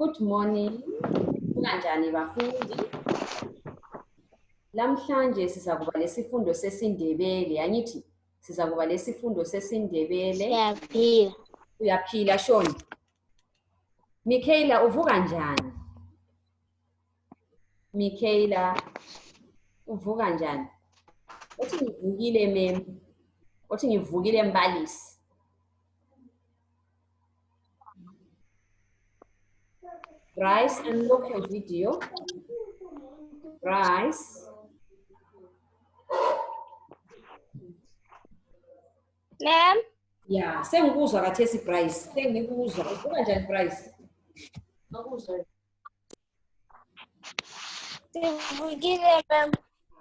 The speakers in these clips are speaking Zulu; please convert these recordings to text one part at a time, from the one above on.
Good morning. Kanjani bafundi? Lamhlanje sizakuba lesifundo sesiNdebele, angithi sizakuba lesifundo sesiNdebele. Siyaphila. Uyaphila Shoni? Michaela uvuka njani? Michaela uvuka njani? Uthi ngivukile mem. Uthi ngivukile mbalisi. Bryce, unlock your video. Bryce. Ma'am? Yeah, sengikuzwa kathesi Bryce. Sengikuzwa. Uvuka njani Bryce? Ngakuzwa. Sivukile, ma'am.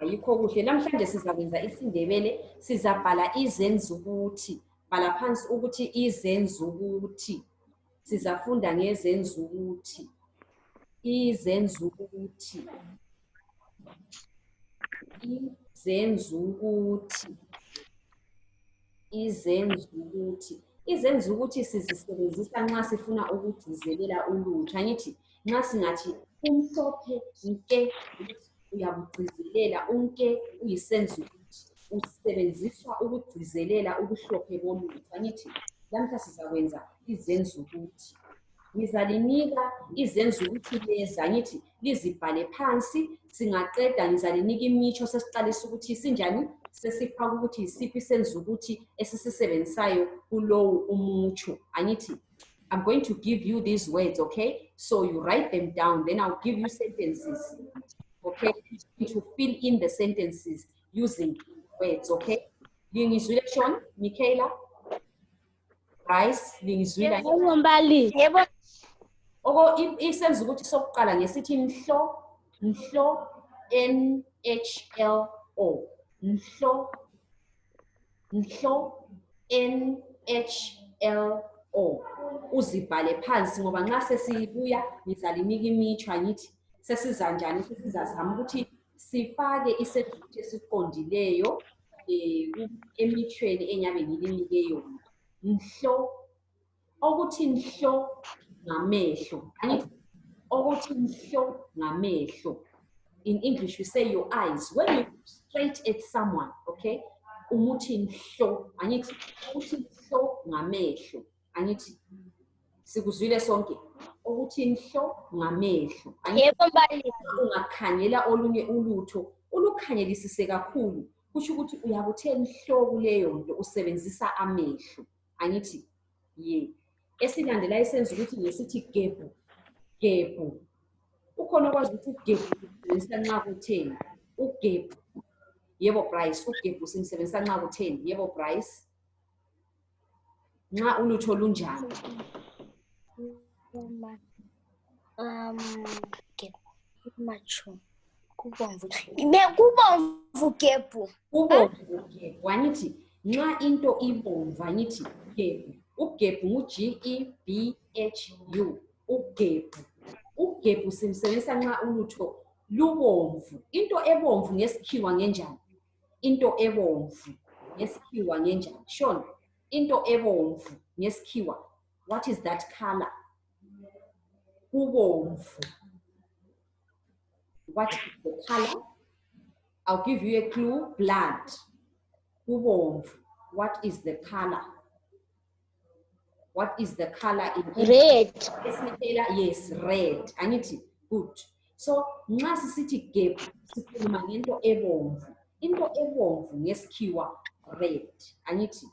Ayikho kuhle. Namhlanje sizakwenza isiNdebele, sizabhala izenzukuthi. Bhala phansi ukuthi izenzukuthi. Sizafunda ngezenzukuthi. Izenzukuthi. Izenzukuthi. Izenzukuthi. Izenzukuthi sizisebenzisa nxa sifuna ukugcizelela ulutho. Angithi nxa singathi umhlophe nke uyabugcizelela unke uyisenzukuthi. Usebenziswa ukugcizelela ubuhlophe bolutho. Angithi lamhla sizakwenza izenzukuthi. Ngizalinika izenzukuthi lezi angithi lizibhale phansi, singaqeda ngizalinika imitsho sesiqalisa ukuthi sinjani, sesifaka ukuthi isiphi isenzukuthi esisisebenzisayo kulowo umutsho. Angithi I'm going to give you these words, okay? So you write them down, then I'll give you sentences, okay? To fill in the sentences using words, okay? Lingizwile Sean, Michaela, Bryce, lingizwile. Yebo mbalisi. Yebo. Oko isenzukuthi sokuqala ngesithi mhlo, NHLO. Mhlo, NHLO. Uzibhale phansi ngoba nxa sesibuya ngizalinika imitsho angithi sesiza njani, sesizazama ukuthi sifake isenzukuthi esiqondileyo emitshweni enyabe ngilinike yona. Mhlo, okuthi mhlo ngamehlo. Angithi okuthi mhlo ngamehlo. In English we say your eyes. When you look straight at someone, okay? Umuthi mhlo. Angithi ukuthi mhlo ngamehlo. Angithi sikuzwile sonke. Ukuthi mhlo ngamehlo. Yebo mbalisi. Ungakhanyela olunye ulutho, ulukhanyelisise kakhulu. Kusho ukuthi uyabuthe mhlo kuleyo nto usebenzisa amehlo. Angithi ye. Esilandela isenzo ukuthi ngesithi gebhu. Gebhu. Ukhona okwazi ukuthi ugebhu usebenzisa nxa kutheni? Ugebhu. Yebo Bryce, ugebhu simsebenzisa nxa kutheni? Yebo Bryce. Nxa ulutho lunjani? Macho. Kubomvu. Kubomvu gebhu. Ubomvu gebhu. Angithi nxa into ibomvu angithi gebhu. Ugebhu ngu-GEBHU. Ugebhu. Ugebhu simsebenzisa nxa ulutho lubomvu. Into ebomvu ngesikhiwa ngenjani? Into ebomvu ngesikhiwa ngenjani? Shona, into ebomvu ngesikhiwa. What is that color? Ubomvu. What is the color? I'll give you a clue. Blood. Ubomvu. What is the color? What is the color in Red. Yes, red. Angithi good. So nxa sisithi gebhu sikhuluma ngento ebomvu. Into ebomvu ngesikhiwa red. Angithi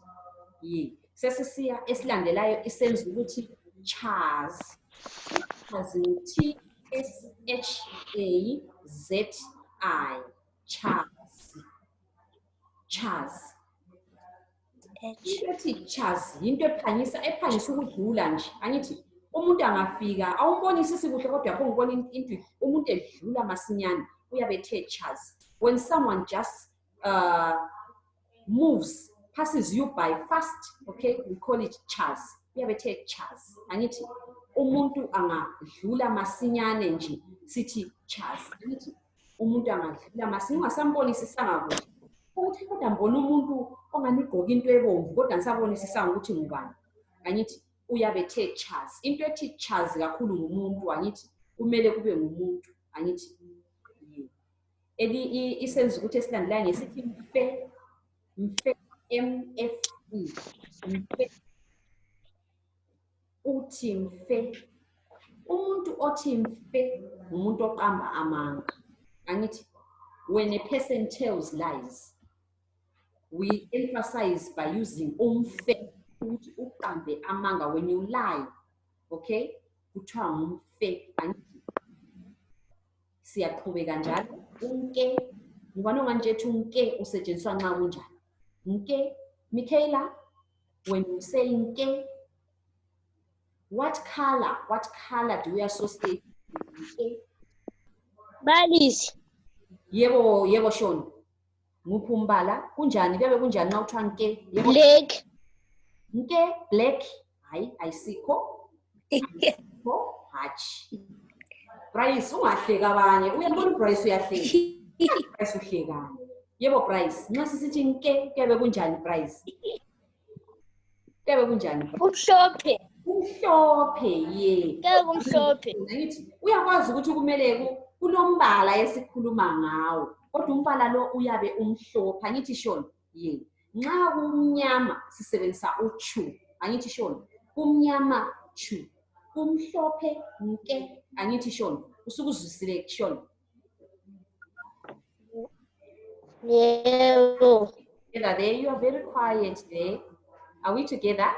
ye. Sesisiya esilandelayo isenza ukuthi chazi. Chazi TSHAZI. Chazi. Chazi. Into chazi into ephangisa ukudlula nje. Angithi umuntu angafika awumbonisisi kuhle kodwa yakho ngibona into umuntu edlula masinyane uyabe ethe chazi. When someone just moves, passes you by fast, okay, we call it chazi. Uyabe ethe chazi. Angithi umuntu angadlula masinyane nje sithi chazi. Angithi umuntu angadlula masinyane ungasambonisisanga kuhle. Ukuthi kodwa mbona umuntu onganigqoka into ebomvu kodwa ngisabonisisanga ukuthi ngubani. Angithi uyabe teachers. Into teachers kakhulu ngumuntu angithi kumele kube ngumuntu angithi. Isenza ukuthi esilandelayo ngesithi mfe MFE mfe uthi mfe. Umuntu othi mfe umuntu oqamba amanga angithi. When a person tells lies, we emphasize by using umfe ukuthi uqambe amanga. When you lie, okay, kuthiwa ngumfe angithi. Siyaqhubeka njalo. Unke, ngibona manje ethi unke usetshenziswa nxa kunjani. Nke, Michaela, when you say nke, what color do we associate with nke? Balisi. Yebo Sean. Nguphi umbala? Kunjani? Kuyabe kunjani nxa uthiwa nke? Yebo. Black. Nke, black. Hayi, ayisikho. Hatshi. Bryce, ungahleka abanye. Uyabona Bryce uyahleka. Bryce uhlekani. Yebo Bryce, nxa sisithi nke kuyabe kunjani Bryce? Kuyabe kunjani? Umhlophe. Umhlophe, ye. Kuyabe kumhlophe. Ngithi uyakwazi ukuthi kumele kulombala esikhuluma ngawo. Kodwa umbala lo uyabe umhlophe. Angithi Sean, ye. Nxa kumnyama sisebenzisa uchu. Angithi Sean, kumnyama chu. Kumhlophe nke. Angithi Sean, usukuzwisile Sean. Yebo. There, you are very quiet there. Are we together?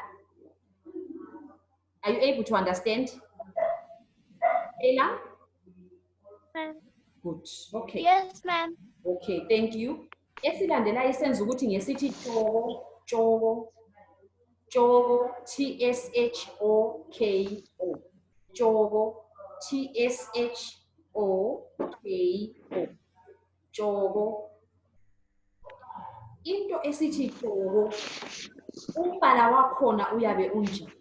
Are you able to understand? Ella? Good. Okay. Yes, ma'am. Okay, thank you. Esilandelayo isenza ukuthi ngesithi tshoko. Tshoko, TSHOKO. Tshoko, TSHOKO. Tshoko. Into esithi tshoko, umbala wakhona uyabe unjani?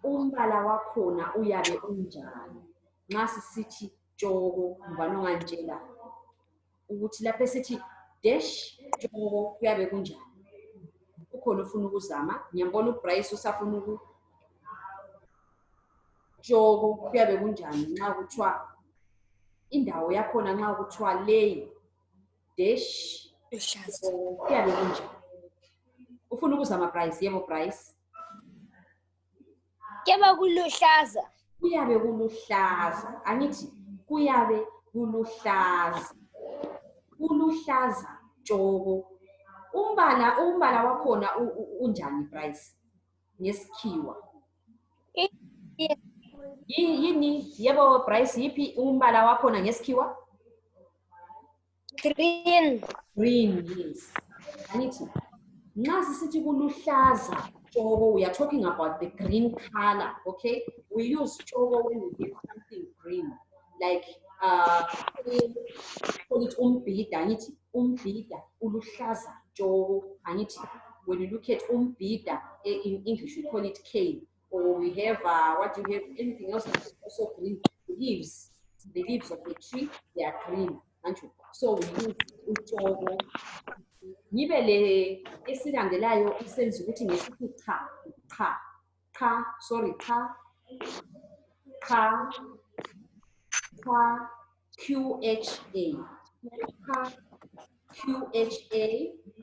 Umbala wakhona uyabe unjani? Nxa sisithi tshoko, ngibani ongantshela ukuthi lapho esithi dash tshoko kuyabe kunjani? Ukhona ufuna ukuzama? Ngiyambona uBryce usafuna tshoko kuyabe kunjani nxa kuthiwa indawo yakhona nxa kuthiwa lay dash kuyabe kunjani? Ufuna ukuzama Bryce? Yebo Bryce. Kuyabe kuluhlaza. Kuyabe kuluhlaza. Angithi kuyabe kuluhlaza. Kuluhlaza tshoko. Umbala wakhona unjani Bryce? Ngesikhiwa. Yini? Yebo Bryce, yipi umbala wakhona ngesikhiwa? Green. Green, yes. Angithi nxa sisithi kuluhlaza tshoko, we are talking about the green color, okay? We use tshoko when we give something green, like call it umbhida. Angithi umbhida uluhlaza tshoko. Angithi when you look at umbhida in English we call it cane, or we have what do you have? Anything else that's also green? The leaves of the tree, they are green. So we use utshoko. Ngibe le esilandelayo isenza ukuthi ngesithi cha QHA.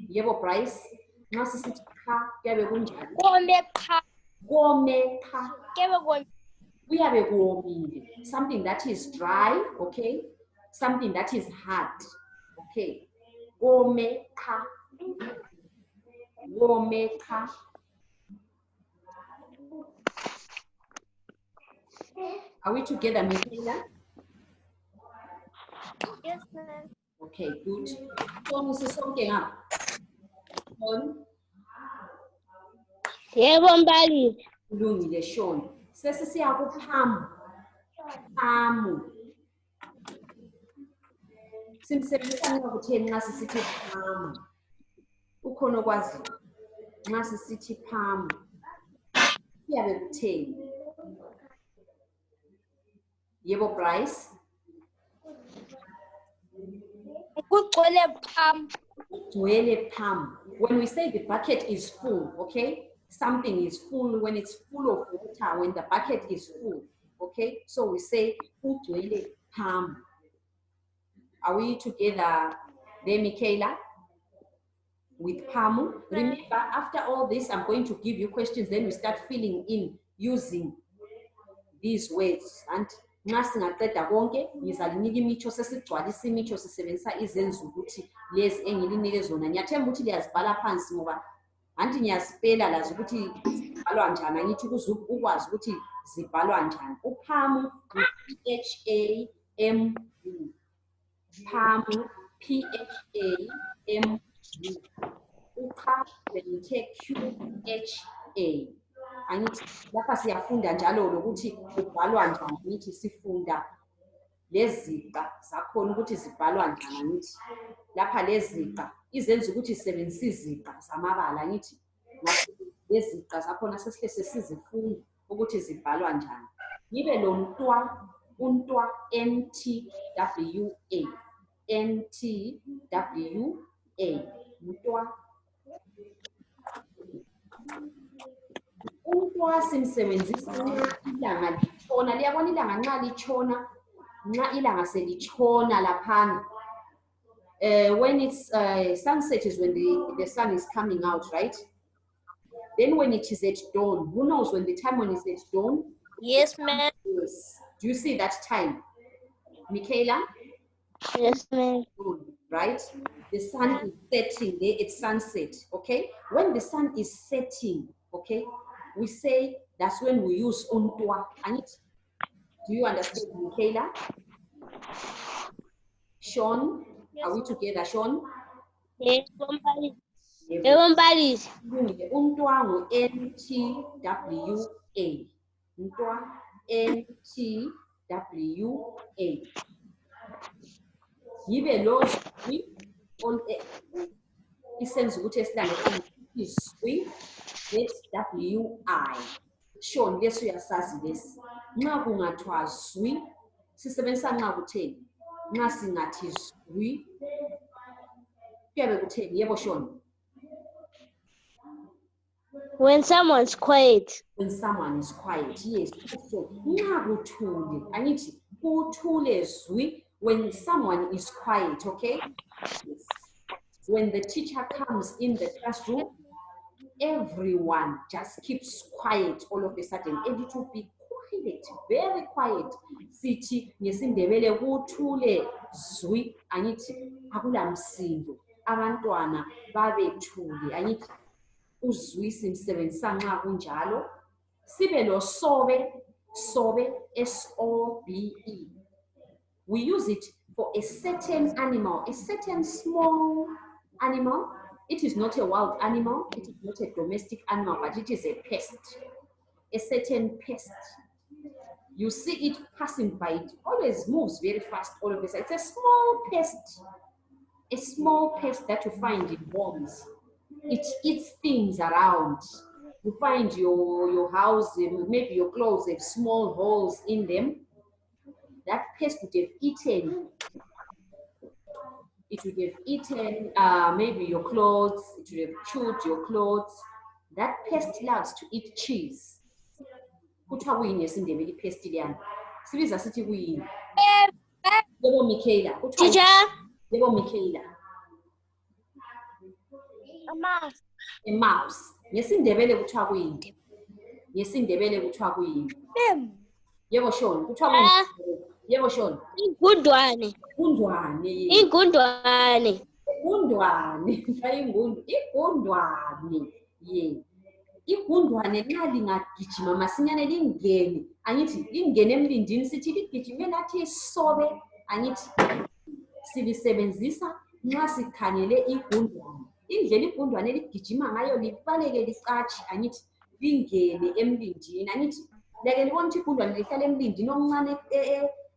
Yebo Bryce, nxa sisithi cha kuyabe kunjani? Kome cha. Kuyabe kuwomile. Something that is dry, okay? Something that is hard, okay? Kome cha. Are we together, Michaela? Yes, ma'am. Okay, good. So, sisonke ngapha. Yebo mbalisi. Kulungile Sean. Sesisiya kuphamu. Phamu. Simsebenzisa ngokutheni nxa sisithi phamu? Ukhona okwazi nxa sisithi phamu kuyabe kutheni? Yebo Bryce. Kugcwele phamu. Kugcwele phamu. when we say the bucket is full, okay? Something is full when it's full of water, when the bucket is full, okay? So we say kugcwele phamu. Are we together there, Michaela? With phamu. Remember, after all this, I'm going to give you questions, then we start filling in using these words. And nxa singaqeda konke ngizalinika imitsho sesigcwalisa imitsho sisebenzisa izenzo ukuthi lezi engilinike zona. Ngiyathemba ukuthi liyazibhala phansi ngoba anti ngiyazipela lazi ukuthi zibhalwa njani, angithi ukwazi ukuthi zibhalwa njani. Uphamu P-H-A-M-U. Phamu P-H-A-M-U. Ukha benithe Q-H-A. Angithi lapha siyafunda njalo lokuthi kubhalwa njani, ngithi sifunda leziqa zakhona ukuthi zibhalwa njani. Ngithi lapha leziqa izenza ukuthi sisebenzise iziqa zamabala, ngithi leziqa zakhona sesihle sesizifunda ukuthi zibhalwa njani. Ngibe lo ntwa, untwa N-T-W-A, N-T-W-A, ntwa. Untwa simsebenzisa nxa ilanga litshona. Liyabona ilanga nxa litshona, nxa ilanga selitshona laphana. When it's sunset is when the sun is coming out, right? Then when it is at dawn, who knows when the time when it's at dawn? Yes, ma'am. Yes. Do you see that time, Michaela? Yes, ma'am. Right? The sun is setting there, it's sunset, okay? When the sun is setting, okay, we say that's when we use untwa. Do you understand, Michaela? Sean, are we together, Sean? Yes, everybody. Untwa ngu N-T-W-A. Untwa N-T-W-A. Yibe lo isenza ukuthi esilandelayo iswi W-I. Sean, leso uyasazi lesi. Nxa kungathiwa zwi, sisebenzisa nxa kutheni? Nxa singathi zwi, kuyabe kutheni? Yebo, Sean? When someone's quiet. When someone is quiet, yes. So, nxa kuthule, angithi kuthule zwi when someone is quiet, okay? Yes. When the teacher comes in the classroom, everyone just keeps quiet all of a sudden, and it will be quiet, very quiet. Sithi ngesindebele kuthule zwi, angithi akula msindo, abantwana babethule, angithi uzwi simsebenzisa nxa kunjalo. Sibe lo sobe, sobe, S-O-B-E. We use it for a certain animal, a certain small animal. It is not a wild animal, it is not a domestic animal, but it is a pest, a certain pest. You see it passing by, it always moves very fast all of a sudden. It's a small pest that you find in homes. It eats things around. You find your house, maybe your clothes have small holes in them. That pest would have eaten. It would have eaten maybe your clothes. It would have chewed your clothes. That pest loves to eat cheese. Kuthiwa kuyini ngesindebele ipest liyana? Sibiza sithi kuyini? Yebo Michaela. Teacher. Yebo Michaela. A mouse. A mouse. Ngesindebele kuthiwa kuyini? Ngesindebele kuthiwa kuyini? Yebo Sean. Kuthiwa kuyini? Yebo Sean. Igundwane. Igundwane. Igundwane. Igundwane. Igundwane. Yeah. Igundwane nxa lingagijima masinyane lingene, angithi lingene emlindini sithi ligijime lathi sobe, angithi silisebenzisa nxa sikhangele igundwane. Indlela igundwane ligijima ngayo libaleke licatshe, angithi lingene emlindini, angithi leke libona ukuthi igundwane lihlala emlindini omncane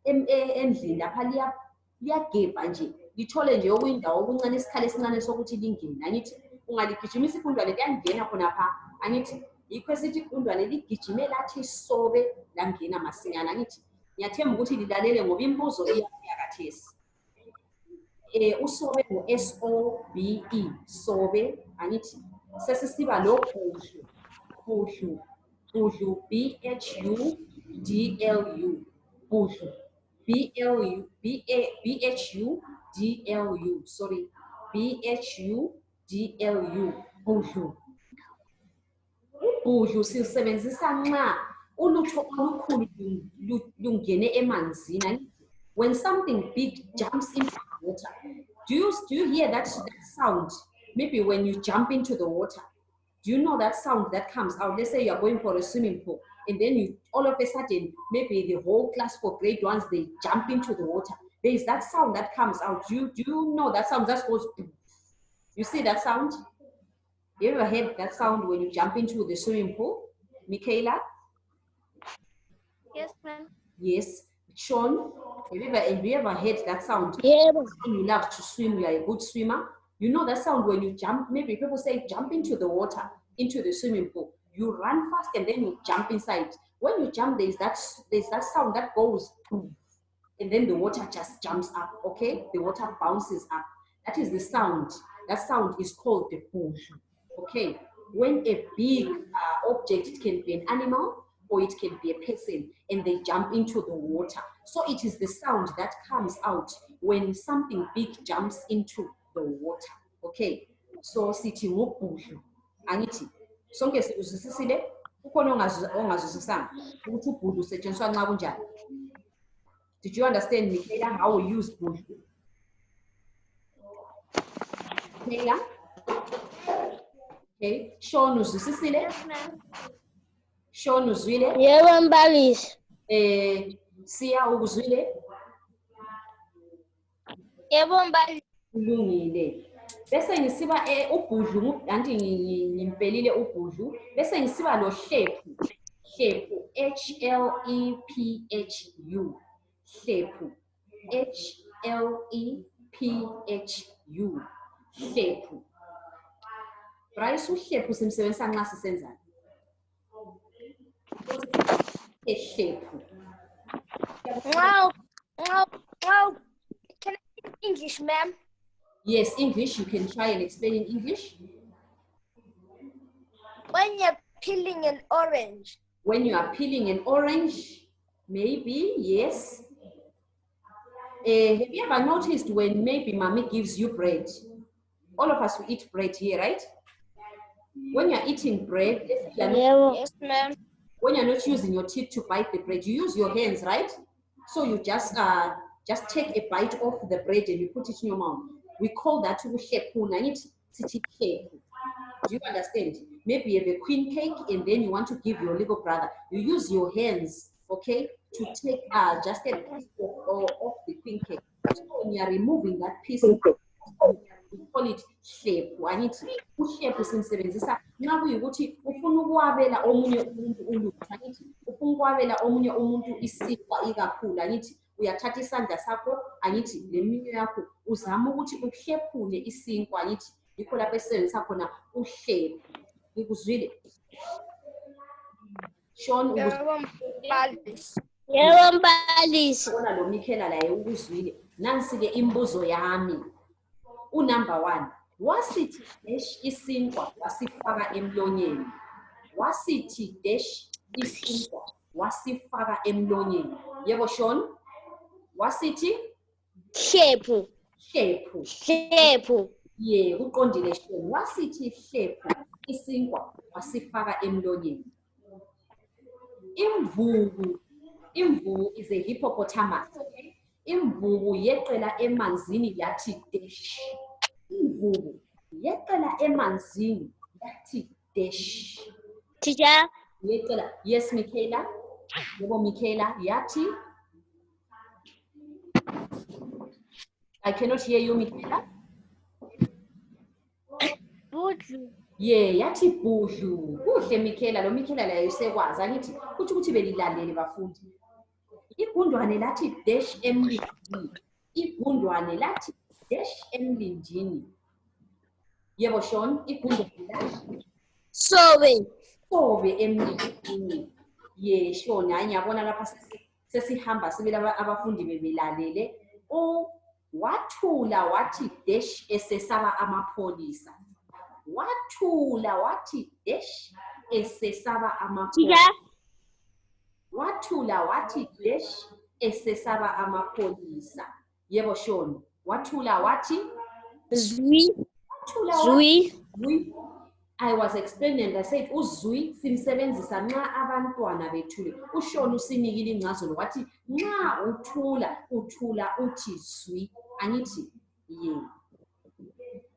endlini lapha liyagebha nje, lithole nje okuyindawo okuncane isikhali esincane sokuthi lingene, angithi ungaligijimisa igundwane liyangena khonapha, angithi yikho esithi igundwane ligijime lathi sobe langena masinyana, angithi ngiyathemba ukuthi lilalele ngoba imbuzo iyafika khathesi. usobe SOBE, sobe, angithi. Sesisiba lo budlu, budlu, budlu, BHUDLU, budlu, BHUDLU, sorry, BHUDLU, budlu. Ubudlu silusebenzisa nxa ulutho olukhulu lungene emanzini. When something big jumps into the water, do you hear that sound? Maybe when you jump into the water, do you know that sound that comes out? Let's say you are going for a swimming pool, and then you all of a sudden, maybe the whole class for grade ones, they jump into the water. There is that sound that comes out. Do you know that sound? That goes. You see that sound? You ever heard that sound when you jump into the swimming pool, Michaela? Yes, ma'am. Yes. Sean, have you ever heard that sound? Yeah. You love to swim, you are a good swimmer. You know that sound when you jump, maybe people say jump into the water, into the swimming pool. You run fast and then you jump inside. When you jump, there's that sound that goes, and then the water just jumps up, okay? The water bounces up. That is the sound. That sound is called the bush, okay? When a big object, it can be an animal, or it can be a person, and they jump into the water. So it is the sound that comes out when something big jumps into the water. Okay, so sithi ngubhudlu. Angithi sonke sikuzwisisile? Ukhona ongazwisisanga ukuthi ubhudlu usetshenziswa nxa kunjani? Did you understand, Michaela, how we use bhudlu? Michaela? Okay, Sean uzwisisile? Yes, ma'am. Sean uzwile? Yebo mbalisi. Siya ukuzwile? Yebo mbalisi. Kulungile. Bese ngisiba ubhudlu, anti ngimpelile ubhudlu. Bese ngisiba lo hlephu. Hlephu, HLEPHU. Hlephu, HLEPHU. Hlephu. Bryce, uhlephu simsebenzisa nxa sisenzani? Ehlephu. Wow. Can I speak English, ma'am? Yes, English. You can try and explain in English. When you're peeling an orange. When you are peeling an orange, maybe, yes. Have you ever noticed when maybe mommy gives you bread? All of us will eat bread here, right? When you're eating bread, Yes, ma'am. when you're not using your teeth to bite the bread, you use your hands, right? So you just take a bite of the bread and you put it in your mouth. We call that uhlephu. Do you understand? Maybe you have a queen cake and then you want to give your little brother. You use your hands, okay, to take just a piece of the queen cake. So when you are removing that piece, we call it hlephu. Angithi uhlephu simsebenzisa nxa kuyikuthi ufuna ukwabela omunye umuntu ulutho. Angithi ufuna ukwabela omunye umuntu isinkwa ikakhulu. Angithi uyathatha isandla sakho, angithi leminwe yakho uzama ukuthi uhlephule isinkwa. Angithi yikho lapho esebenzisa khona uhlephu. Ngikuzwile? Sean, Yebo mbalisi. Yebo mbalisi. ubona lo Michaela laye ukuzwile. Nansi-ke imbuzo yami. Number 1, wasithi dash isinkwa wasifaka emlonyeni. Wasithi dash isinkwa wasifaka emlonyeni. Yebo Sean? Wasithi Hlephu. hlephu. Hlephu. Yeah, kuqondile Sean. Wasithi hlephu isinkwa wasifaka emlonyeni. Imvubu is a hippopotamus. Okay? Imvubu yeqela emanzini yathi dash. Imvubu yeqela emanzini yathi dash. Teacher. Yeqela. Yes, Michaela. Yebo Michaela yathi. I cannot hear you, Michaela. Budlu. Yeah, yathi budlu. Kuhle Michaela, lo Michaela la usekwazi angithi kuthi ukuthi belilalele bafundi. Igundwane lathi dash emlindini. Igundwane lathi dash emlindini. Yebo Sean, igundwane lathi Sobe. sobe emlindini. Yeah, Sean, hayi ngiyabona lapha sesihamba sibela abafundi bebelalele. wathula wathi dash esesaba amapholisa. Wathula wathi dash esesaba amapholisa. Teacher. Wathula wathi dash esesaba amapholisa. Yebo Sean. Wathula wathi Zwi. wathula Zwi. Zwi. I was explaining and I said uzwi simsebenzisa nxa abantwana bethule. uShona usinikile incazelo wathi nxa uthula uthi zwi. Angithi ye.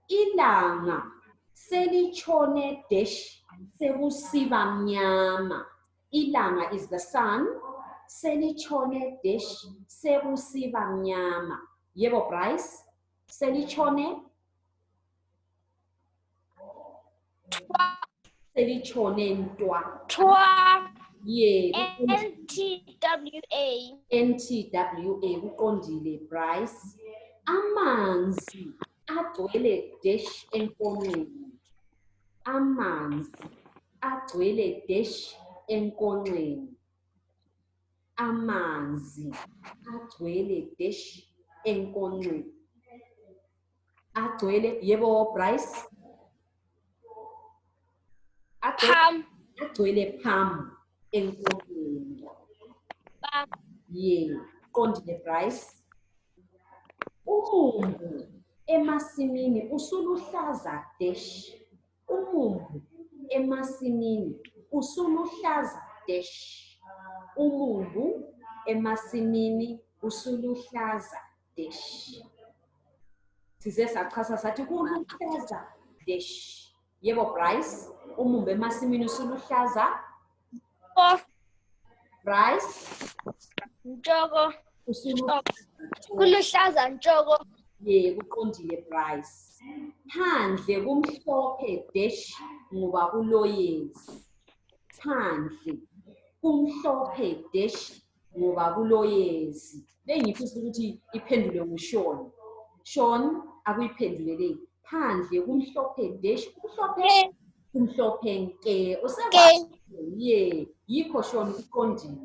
Ilanga selitshone dash sebusiba mnyama. Ilanga is the sun. Selitshone dash sebusiba mnyama. Yebo Bryce. Selitshone selitshone ntwa. Twa. Yeah. NTWA. NTWA kuqondile Bryce. Amanzi agcwele dash enkonxeni. Amanzi agcwele dash enkonxeni. Amanzi agcwele dash enkonxeni. Agcwele yebo Bryce. Pam. Agcwele pam enkonxeni. Pam. Yeah, qondile Bryce. Umumbu emasimini usuluhlaza dash. Umumbu emasimini usuluhlaza dash. Umumbu emasimini usuluhlaza dash. Size sachasa sathi kuluhlaza dash. Yebo Bryce, umumbu emasimini usuluhlaza. Bryce, Ntshoko. usuluhlaza. Kuluhlaza ntshoko. Ye kuqondile Bryce. Phandle kumhlophe dash ngoba kuloyezi. Phandle kumhlophe dash ngoba kuloyezi. Lengifisa ukuthi iphendule nguSean. Sean akuyiphendule le. Phandle kumhlophe dash kumhlophe nke. Useba ye yikho Sean uqondile.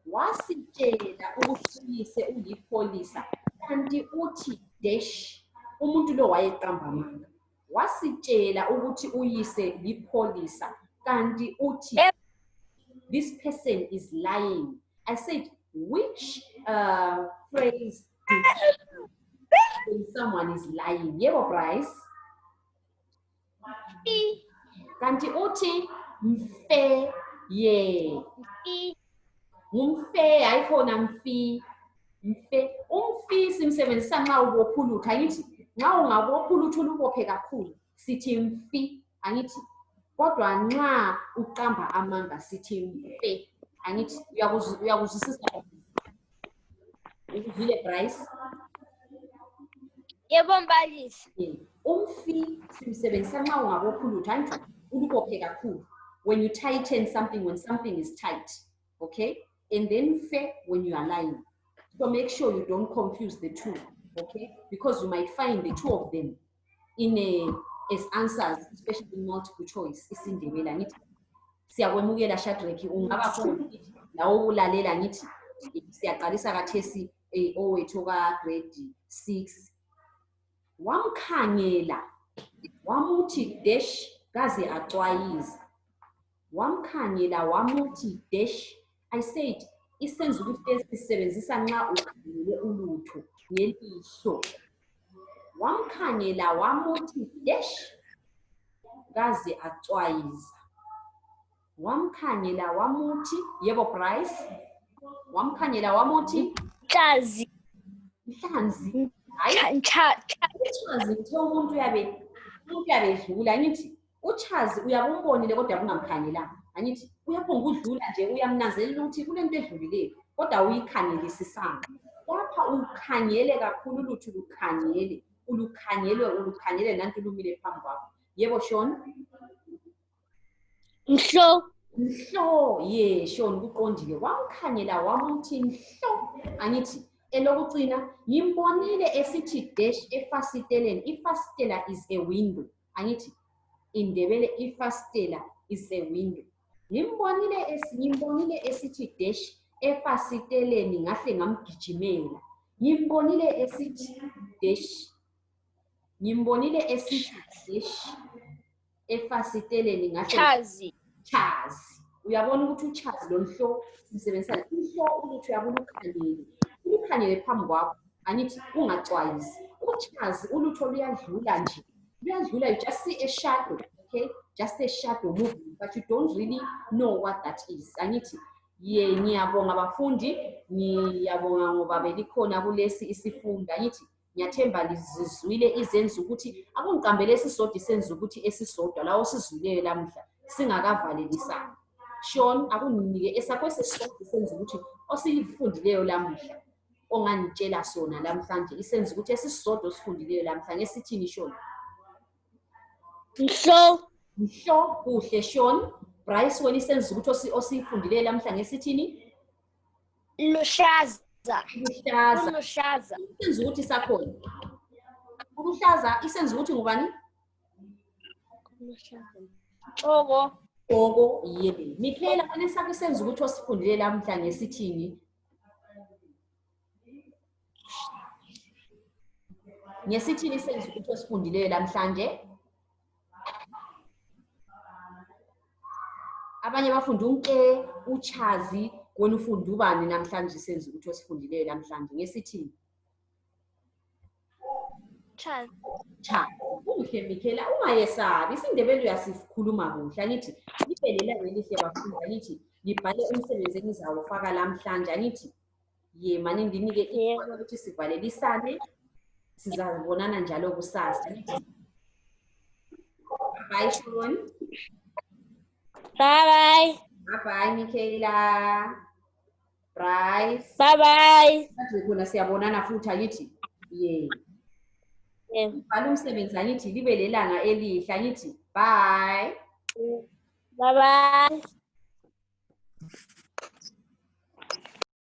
Wasitshela ukuthi uyise uyipholisa kanti uthi dash umuntu lo wayeqamba amanga. Wasitshela ukuthi uyise lipholisa kanti uthi this person is lying. I said which phrase when someone is lying? Yebo Bryce. Kanti uthi mfe ye. Umfe ayikhona mfi. Mfe umfi simsebenzisa nxa ubophulutha angithi nxa ungabophulutha ulubophe kakhulu sithi mfi angithi kodwa nxa uqamba amanga sithi mfe angithi uyakuzwisisa ukuzwile Bryce. Yebo mbalisi. Umfi simsebenzisa nxa ungabophulutha angithi ulubophe kakhulu when you tighten something, when something is tight, okay? And then fe when you are lying. So make sure you don't confuse the two, okay? Because you might find the two of them as answers, especially in multiple choice. IsiNdebele angithi siyakwemukela Shadrack ungaba khona lawo ulalela ngithi siyaqalisa kathesi owethu ka grade 6. Wamkhangela wamuthi dash kaze acwayiza. Wamkhangela wamuthi dash. I said isenzo ukuthi sisebenzisa nxa ukhangele ulutho ngelihlo. Wamkhangela wamuthi dash kaze acwayiza. Wamkhangela wamuthi yebo Bryce. Wamkhangela wamuthi Chazi. Mhlanzi. Hayi uchazi uthe umuntu uyabe edlula ngithi uchazi uyabumbonile kodwa ungamkhangelanga angithi uyaphonga udlula nje uyamnazelela ukuthi kulento edlulileyo kodwa uyikhangelisisanga. Lapha ukhangele kakhulu ulutho ulukhangele nanti lumile phambi kwakho. Yebo Sean. Nhlo ye Sean kuqondile. Wamkhangela wamuthi nhlo angithi elokucina ngimbonile esithi dash efasiteleni. Ifasitela is a window angithi indebele ifasitela is a window. Ngimbonile esithi dash efasiteleni ngahle ngamgijimela. Ngimbonile esithi dash. Ngimbonile esithi dash. Efasiteleni ngahle Chazi. chazi. Uyabona ukuthi uchazi lo nhlo sisebenzisana. Ihlo ukuthi uyabona ukhangele. Ukhangele phambi kwakho. Angithi ungacwayisi. Uchazi ulutho luyadlula nje. Luyadlula, you just see a shadow, okay? Just a shadow moving, but you don't really know what that is. Angithi ngiyabonga abafundi, ngiyabonga ngoba belikhona kulesi isifundo. Angithi ngiyathemba lizizwile izenza ukuthi akungiqambele esisodwa isenza ukuthi esisodwa lawo sizwileyo lamhla singakavalelisana. Sean akunginike esakho esisodwa isenza ukuthi osifundileyo lamhla ongangitshela sona lamhlanje isenza ukuthi esisodwa osifundileyo lamhla ngesithini Sean? Mhlo kuhle Sean. Bryce wena isenza ukuthi osifundileyo lamhla ngesithini? Luhlaza. Luhlaza. Luhlaza. Isenza ukuthi sakhona. Uluhlaza isenza ukuthi ngubani? Tshoko. Tshoko yebe. Mikhela wena sakho isenza ukuthi osifundileyo lamhla ngesithini? Ngesithini isenza ukuthi osifundileyo lamhlanje? Abanye bafunda unke, uchazi, wena ufunda ubani namhlanje isenza ukuthi osifundileyo lamhlanje ngesithini? Chazi. Cha, kuhle Mikhela ungayesabi isiNdebele uyasikhuluma kuhle angithi libelela ngelihle bafundi angithi libhale umsebenzi engizawufaka lamhlanje angithi ye mani nginike ithuba ukuthi sivalelisane sizabonana njalo kusasa angithi bye Sean. Bye Bye Mikhela. Bryce. bye. Manje khona siyabonana futhi angithi ye. Bhala umsebenzi angithi libe lelanga elihle angithi bye. Bye.